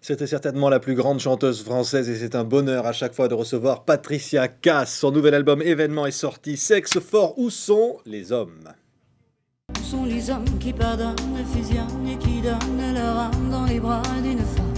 C'était certainement la plus grande chanteuse française et c'est un bonheur à chaque fois de recevoir Patricia Cass. Son nouvel album Événement est sorti. Sexe fort, où sont les hommes? Où sont les hommes qui pardonnent, fusionnent et qui donnent leur âme dans les bras d'une femme?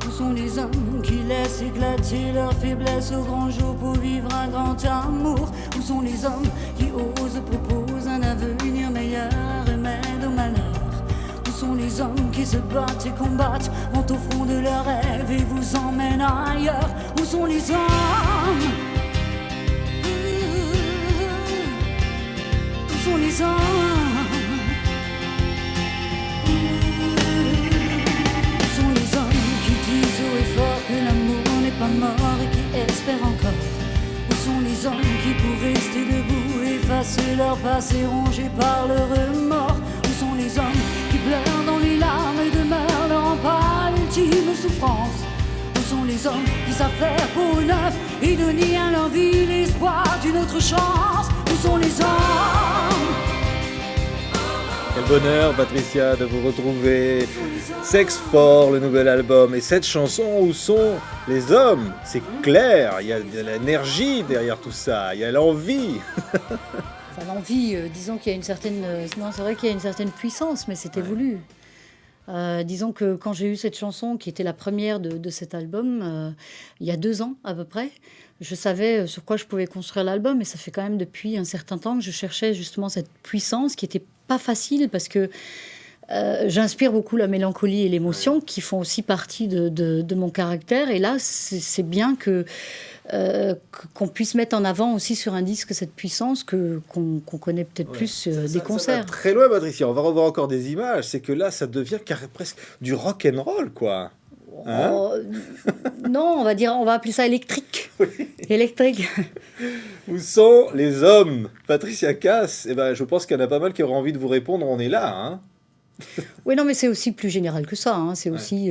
Où sont les hommes qui laissent éclater leur faiblesse au grand jour pour vivre un grand amour? Où sont les hommes qui osent, proposent un avenir meilleur, remède au malheur? Où sont les hommes qui se battent et combattent, vont au front de leurs rêves et vous emmènent ailleurs? Où sont les hommes? Où sont les hommes? Où sont les hommes qui disent haut et fort que l'amour n'est pas mort et qui espèrent encore? Où sont les hommes qui pour rester debout effacent leur passé rongé par le remords? Où sont les hommes qui pleurent dans les larmes et demeurent leur rempart l'ultime souffrance? Où sont les hommes qui savent faire peau neuve et donner à leur vie l'espoir d'une autre chance? Où sont les hommes? Quel bonheur, Patricia, de vous retrouver. Sexe fort, le nouvel album. Et cette chanson, où sont les hommes? C'est clair, il y a de l'énergie derrière tout ça, il y a l'envie. Enfin, l'envie, disons qu'il y a une certaine... non, c'est vrai qu'il y a une certaine puissance, mais c'était voulu. Disons que quand j'ai eu cette chanson, qui était la première de cet album, il y a 2 ans à peu près, je savais sur quoi je pouvais construire l'album, et ça fait quand même depuis un certain temps que je cherchais justement cette puissance qui n'était pas facile, parce que j'inspire beaucoup la mélancolie et l'émotion, qui font aussi partie de mon caractère, et là, c'est bien qu'on puisse mettre en avant aussi sur un disque cette puissance qu'on connaît peut-être plus des concerts. Ça va très loin, Patricia. On va revoir encore des images. C'est que là, ça devient presque du rock and roll, quoi. Hein? Non, on va appeler ça électrique. Oui. Électrique. Où sont les hommes? Patricia Cass, je pense qu'il y en a pas mal qui auraient envie de vous répondre. On est là, hein? Oui, non, mais c'est aussi plus général que ça. Hein. C'est aussi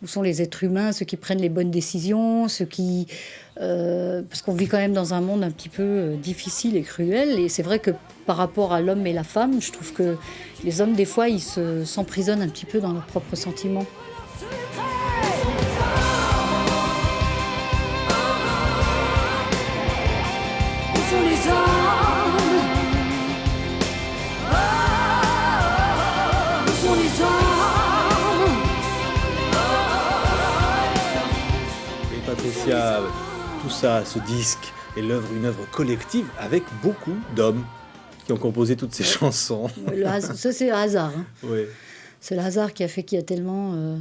où sont les êtres humains, ceux qui prennent les bonnes décisions, ceux qui... parce qu'on vit quand même dans un monde un petit peu difficile et cruel. Et c'est vrai que par rapport à l'homme et la femme, je trouve que les hommes, des fois, ils s'emprisonnent un petit peu dans leurs propres sentiments. Où sont les hommes? Où sont les hommes? Et Patricia, tout ça, ce disque est une œuvre collective avec beaucoup d'hommes qui ont composé toutes ces chansons. Ça, c'est le hasard. Hein. Oui. C'est le hasard qui a fait qu'il y a tellement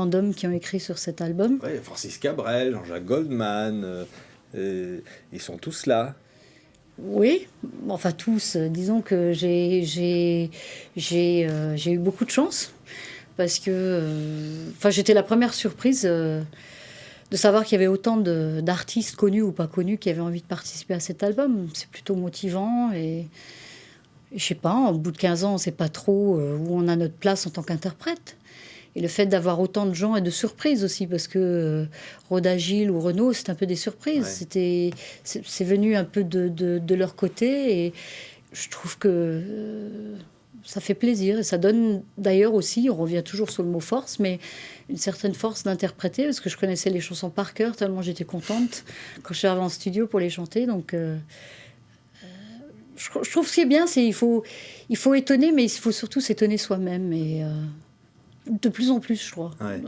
d'hommes qui ont écrit sur cet album. Oui, Francis Cabrel, Jean-Jacques Goldman, ils sont tous là. Oui, enfin tous. Disons que j'ai eu beaucoup de chance, parce que j'étais la première surprise de savoir qu'il y avait autant d'artistes connus ou pas connus qui avaient envie de participer à cet album. C'est plutôt motivant, et je sais pas, au bout de 15 ans, on ne sait pas trop où on a notre place en tant qu'interprète. Et le fait d'avoir autant de gens et de surprises aussi, parce que Roda Gilles ou Renaud, c'est un peu des surprises. Ouais. C'est venu un peu de leur côté, et je trouve que ça fait plaisir. Et ça donne d'ailleurs aussi, on revient toujours sur le mot force, mais une certaine force d'interpréter, parce que je connaissais les chansons par cœur, tellement j'étais contente quand je suis arrivée en studio pour les chanter. Donc je trouve ce qui est bien, c'est il faut étonner, mais il faut surtout s'étonner soi-même. Et de plus en plus, je crois. Ouais.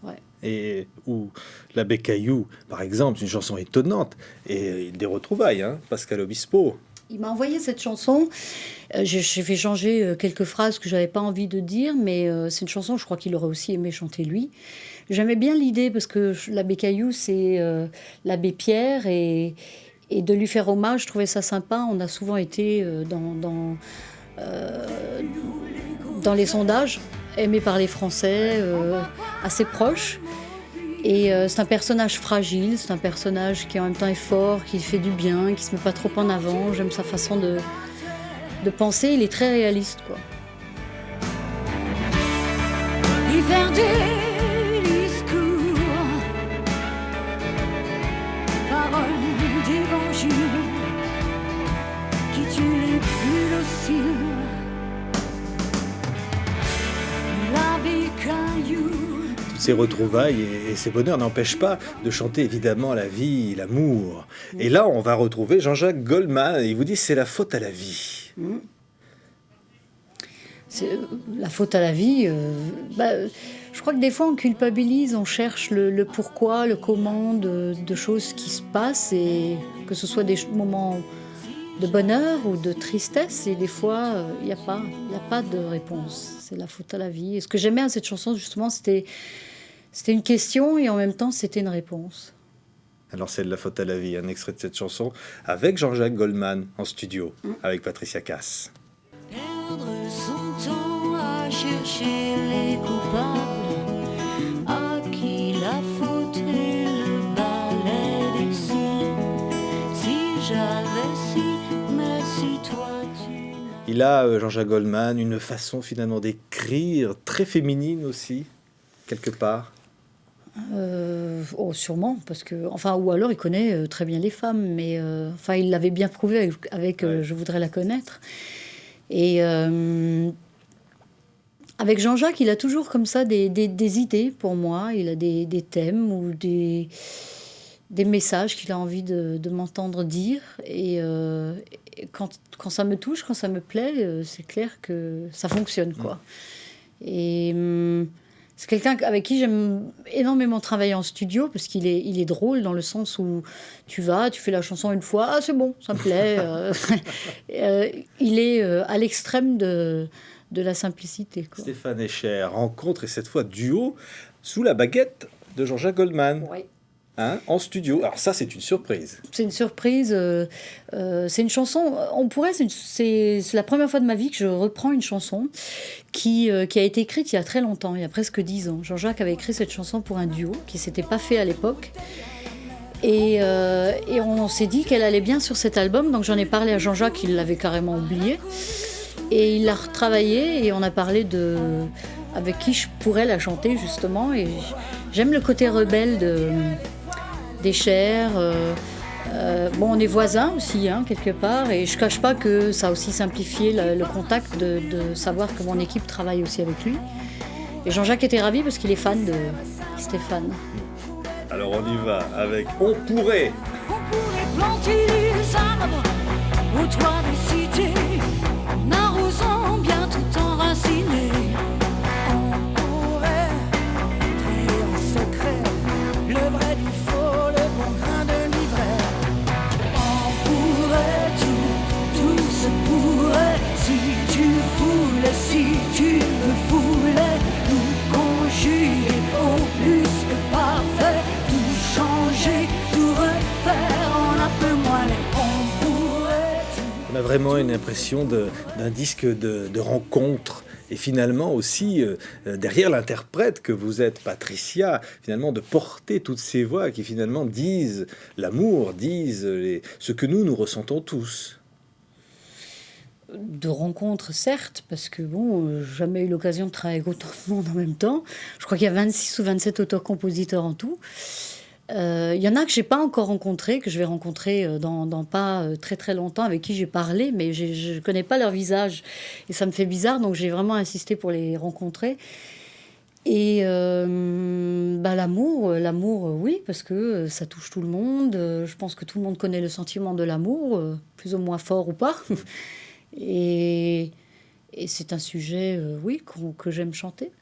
Ouais. Et ou L'Abbé Caillou, par exemple, c'est une chanson étonnante. Et des retrouvailles, hein, Pascal Obispo. Il m'a envoyé cette chanson. J'ai fait changer quelques phrases que j'avais pas envie de dire, mais c'est une chanson, je crois qu'il aurait aussi aimé chanter lui. J'aimais bien l'idée, parce que l'Abbé Caillou, c'est l'abbé Pierre, et de lui faire hommage, je trouvais ça sympa. On a souvent été dans les sondages, aimé par les Français, assez proche. Et c'est un personnage fragile, c'est un personnage qui en même temps est fort, qui fait du bien, qui se met pas trop en avant. J'aime sa façon de penser, il est très réaliste, quoi. Il fait des discours, paroles d'évangile, qui tue les ces retrouvailles et ces bonheurs n'empêchent pas de chanter évidemment la vie, l'amour. Et là, on va retrouver Jean-Jacques Goldman. Il vous dit c'est la faute à la vie. C'est la faute à la vie. Je crois que des fois on culpabilise, on cherche le pourquoi, le comment de choses qui se passent, et que ce soit des moments de bonheur ou de tristesse, et des fois il n'y a pas de réponse. C'est la faute à la vie. Et ce que j'aimais à cette chanson justement, c'était une question et en même temps c'était une réponse. Alors c'est de la faute à la vie, un extrait de cette chanson avec Jean-Jacques Goldman en studio, avec Patricia Cass. Perdre son temps à chercher les coupables, à qui la faute est le balai des sons. Si j'avais su, mais si toi tu... Il a, Jean-Jacques Goldman, une façon finalement d'écrire très féminine aussi, quelque part. Sûrement, parce que, ou alors il connaît très bien les femmes, mais il l'avait bien prouvé avec Ouais. Je voudrais la connaître. Et avec Jean-Jacques, il a toujours comme ça des idées pour moi. Il a des thèmes ou des messages qu'il a envie de m'entendre dire. Et quand ça me touche, quand ça me plaît, c'est clair que ça fonctionne, quoi. Et c'est quelqu'un avec qui j'aime énormément travailler en studio, parce qu'il est drôle dans le sens où tu fais la chanson une fois, ah c'est bon, ça me plaît. Il est à l'extrême de la simplicité, quoi. Stéphane Escher, rencontre et cette fois duo sous la baguette de Jean-Jacques Goldman. Ouais. En studio. Alors ça, c'est une surprise. C'est une surprise. C'est une chanson. C'est la première fois de ma vie que je reprends une chanson qui a été écrite il y a très longtemps, il y a presque 10 ans. Jean-Jacques avait écrit cette chanson pour un duo qui s'était pas fait à l'époque. Et on s'est dit qu'elle allait bien sur cet album. Donc j'en ai parlé à Jean-Jacques, il l'avait carrément oublié. Et il l'a retravaillée et on a parlé avec qui je pourrais la chanter justement. Et j'aime le côté rebelle d'Escher. On est voisins aussi, quelque part, et je cache pas que ça a aussi simplifié le contact de savoir que mon équipe travaille aussi avec lui. Et Jean-Jacques était ravi parce qu'il est fan de Stéphane. Alors on y va avec On pourrait. On pourrait planter des arbres au toit des cités, en arrosant bien tout enraciné. On pourrait trier en secret le vrai du faux, le bon grain de l'ivraie. On pourrait tout se pourrait, si tu voulais, si tu me voulais, nous conjuguer au plus que parfait, tout changer, tout refaire en un peu moins. On pourrait On a vraiment une impression d'un disque de rencontre. Et finalement aussi, derrière l'interprète que vous êtes, Patricia, finalement de porter toutes ces voix qui finalement disent l'amour, disent ce que nous ressentons tous. De rencontres, certes, parce que jamais eu l'occasion de travailler avec autant de monde en même temps. Je crois qu'il y a 26 ou 27 auteurs-compositeurs en tout. Il y en a que j'ai pas encore rencontrés, que je vais rencontrer dans pas très très longtemps, avec qui j'ai parlé, mais je connais pas leur visage et ça me fait bizarre, donc j'ai vraiment insisté pour les rencontrer. Et l'amour, oui, parce que ça touche tout le monde. Je pense que tout le monde connaît le sentiment de l'amour, plus ou moins fort ou pas. Et c'est un sujet, oui, que j'aime chanter.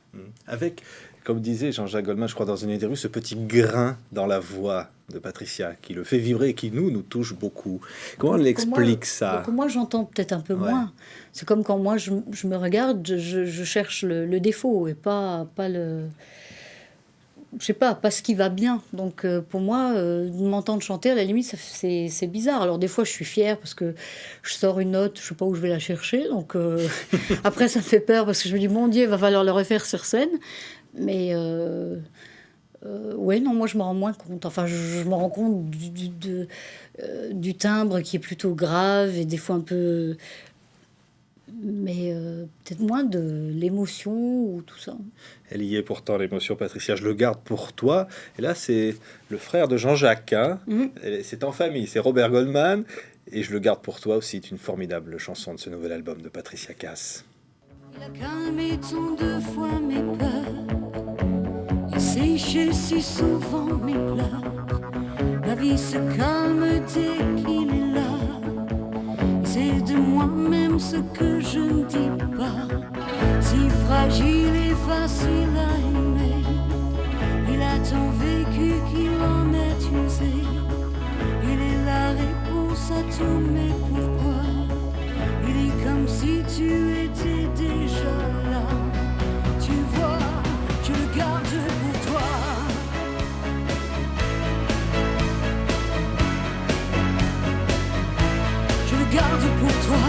Avec, comme disait Jean-Jacques Goldman, je crois dans une interview, ce petit grain dans la voix de Patricia qui le fait vibrer et qui nous touche beaucoup. Comment elle explique ça? Donc moi, j'entends peut-être un peu moins. C'est comme quand moi, je me regarde, je cherche le défaut et pas le... Je sais pas ce qui va bien. Donc pour moi, m'entendre chanter, à la limite, c'est bizarre. Alors des fois, je suis fière parce que je sors une note, je sais pas où je vais la chercher. Donc après, ça me fait peur parce que je me dis, mon Dieu, il va falloir le refaire sur scène. Mais ouais, non, moi, je me rends moins compte. Enfin, je me rends compte du timbre qui est plutôt grave et des fois un peu... Mais peut-être moins de l'émotion ou tout ça. Elle y est pourtant, l'émotion, Patricia. Je le garde pour toi. Et là, c'est le frère de Jean-Jacques. C'est en famille, c'est Robert Goldman. Et je le garde pour toi aussi. C'est une formidable chanson de ce nouvel album de Patricia Cass. Il a calmé tant de fois mes peurs. séché si souvent mes pleurs. La vie se calme dès qu'il est là. C'est de moi-même ce que je ne dis pas. Si fragile et facile à aimer, il a tant vécu qu'il en est usé. Il est la réponse à tous mes pourquoi. Il est comme si tu étais déjà là. Tu vois, je le garde pour toi. Je le garde pour toi.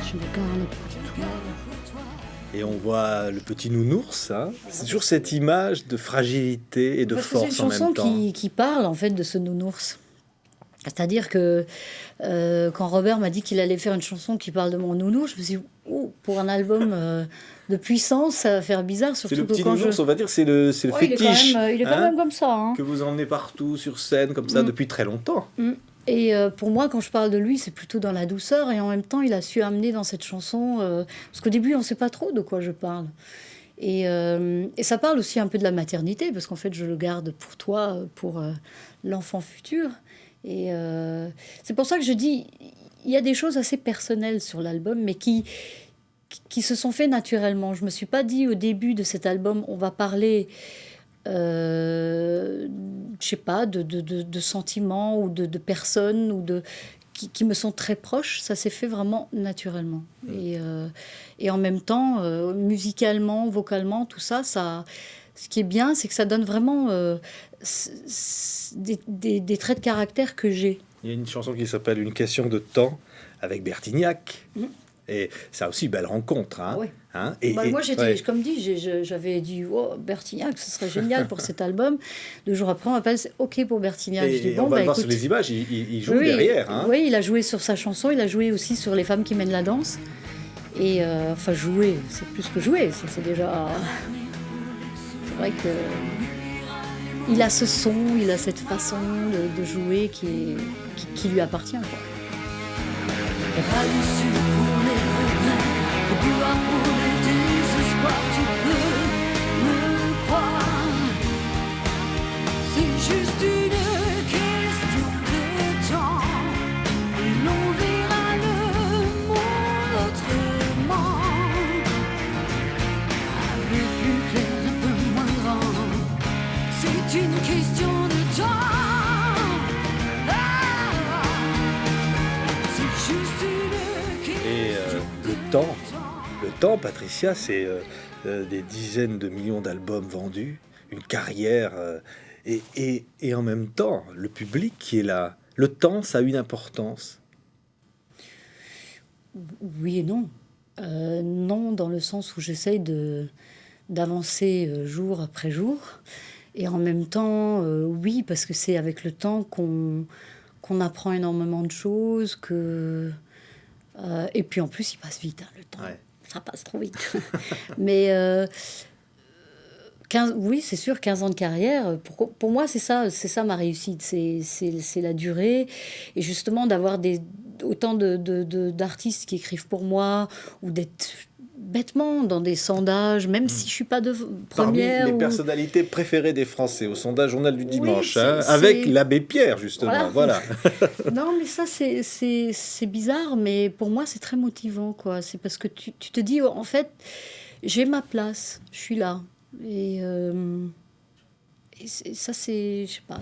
Je le garde pour toi. Et on voit le petit nounours, hein. C'est toujours cette image de fragilité et de Parce que c'est force une en chanson même temps. qui parle en fait de ce nounours. C'est-à-dire que quand Robert m'a dit qu'il allait faire une chanson qui parle de mon nounours, je me suis dit, oh, pour un album de puissance, ça va faire bizarre. C'est Surtout le que petit quand nounours, on va dire, c'est le Ouais, fétiche il est quand hein, même comme ça. Hein. que vous emmenez partout sur scène, comme ça, depuis très longtemps. Et pour moi, quand je parle de lui, c'est plutôt dans la douceur. Et en même temps, il a su amener dans cette chanson... parce qu'au début, on ne sait pas trop de quoi je parle. Et ça parle aussi un peu de la maternité, parce qu'en fait, je le garde pour toi, pour l'enfant futur. Et c'est pour ça que je dis, il y a des choses assez personnelles sur l'album, mais qui se sont faites naturellement. Je ne me suis pas dit au début de cet album, on va parler... je sais pas, de sentiments ou de personnes ou qui me sont très proches. Ça s'est fait vraiment naturellement. Et en même temps, musicalement, vocalement, tout ça, ce qui est bien, c'est que ça donne vraiment des traits de caractère que j'ai. Il y a une chanson qui s'appelle Une question de temps avec Bertignac. Et ça aussi, belle rencontre. Hein. Oui. Hein. Moi, ouais. comme dit, j'avais dit oh, Bertignac, ce serait génial pour cet album. 2 jours après, on m'appelle, c'est OK pour Bertignac. Et, Je dis, et on va le voir sur les images, il joue derrière. Hein. Oui, il a joué sur sa chanson, il a joué aussi sur Les femmes qui mènent la danse. Et enfin, jouer, c'est plus que jouer, ça c'est déjà. C'est vrai que. Il a ce son, il a cette façon de jouer qui lui appartient. Quoi. À l'issue pour les regrets, au pouvoir pour les désespoirs, tu peux me croire. C'est juste une question de temps, et l'on verra le monde autrement. Avec plus clair, un peu moins grand, c'est une question de temps. C'est juste une question. Et le temps, Patricia, c'est des dizaines de millions d'albums vendus, une carrière, et en même temps, le public qui est là. Le temps, ça a une importance. Oui et non. Non, dans le sens où j'essaye d'avancer jour après jour. Et en même temps, oui, parce que c'est avec le temps qu'on apprend énormément de choses. Et puis en plus, il passe vite, hein, le temps. Ouais. Ça passe trop vite. Mais 15, oui, c'est sûr, 15 ans de carrière, pour moi, c'est ça ma réussite. C'est la durée. Et justement, d'avoir autant d'artistes qui écrivent pour moi, ou d'être bêtement dans des sondages, même si je suis pas de première. Parmi les personnalités préférées des Français au sondage Journal du Dimanche, Oui, avec l'abbé Pierre, justement. Voilà. Non, mais ça, c'est bizarre, mais pour moi, c'est très motivant, quoi. C'est parce que tu te dis, en fait, j'ai ma place, je suis là. Et ça, c'est, je sais pas,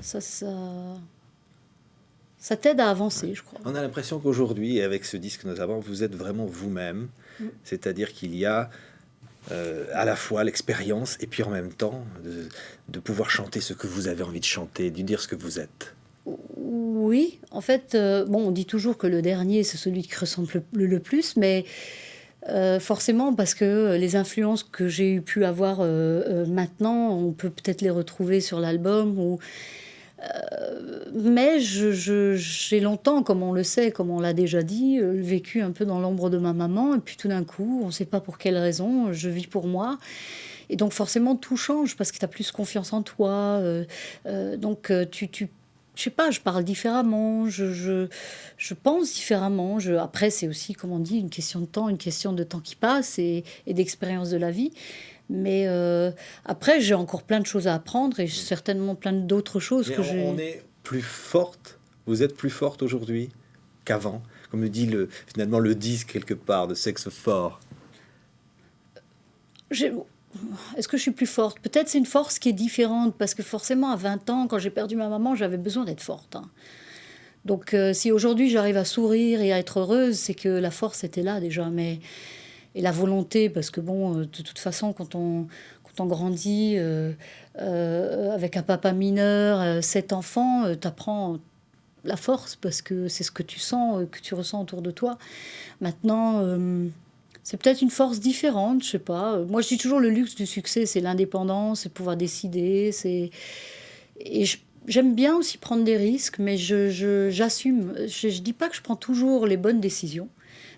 ça t'aide à avancer, je crois. On a l'impression qu'aujourd'hui, avec ce disque notamment, vous êtes vraiment vous-même. C'est-à-dire qu'il y a à la fois l'expérience et puis en même temps de pouvoir chanter ce que vous avez envie de chanter, de dire ce que vous êtes. Oui, en fait, on dit toujours que le dernier, c'est celui qui ressemble le plus, mais forcément, parce que les influences que j'ai pu avoir maintenant, on peut peut-être les retrouver sur l'album. Mais j'ai longtemps, comme on le sait, comme on l'a déjà dit, vécu un peu dans l'ombre de ma maman. Et puis tout d'un coup, on ne sait pas pour quelle raison, je vis pour moi. Et donc forcément, tout change parce que tu as plus confiance en toi. Donc je sais pas, je parle différemment, je pense différemment. Après, c'est aussi, comme on dit, une question de temps, une question de temps qui passe et d'expérience de la vie. Mais après, j'ai encore plein de choses à apprendre et certainement plein d'autres choses Mais que j'ai. on est plus forte, vous êtes plus forte aujourd'hui qu'avant, comme le dit finalement le disque quelque part de Sexe Fort. j'ai- Est-ce que je suis plus forte? Peut-être c'est une force qui est différente parce que forcément, à 20 ans, quand j'ai perdu ma maman, j'avais besoin d'être forte, hein. Donc, si aujourd'hui j'arrive à sourire et à être heureuse, c'est que la force était là déjà. Et la volonté, parce que bon, de toute façon, quand on grandit avec un papa mineur, 7 enfants, t'apprends la force parce que c'est ce que tu sens, que tu ressens autour de toi. Maintenant, c'est peut-être une force différente, je sais pas. Moi, je dis toujours le luxe du succès, c'est l'indépendance, c'est pouvoir décider, et j'aime bien aussi prendre des risques, mais j'assume. Je dis pas que je prends toujours les bonnes décisions,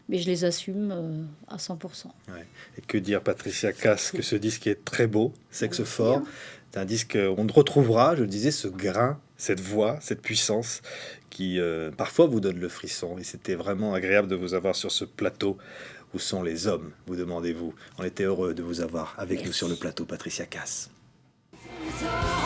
mais je les assume à 100%. Ouais. Et que dire, Patricia Cass, que ce disque est très beau, Sexe Merci, Fort. hein. C'est un disque, on retrouvera, je le disais, ce grain, cette voix, cette puissance qui parfois vous donne le frisson. Et c'était vraiment agréable de vous avoir sur ce plateau. Où sont les hommes, vous demandez-vous. On était heureux de vous avoir avec nous sur le plateau, Patricia Cass. Les hommes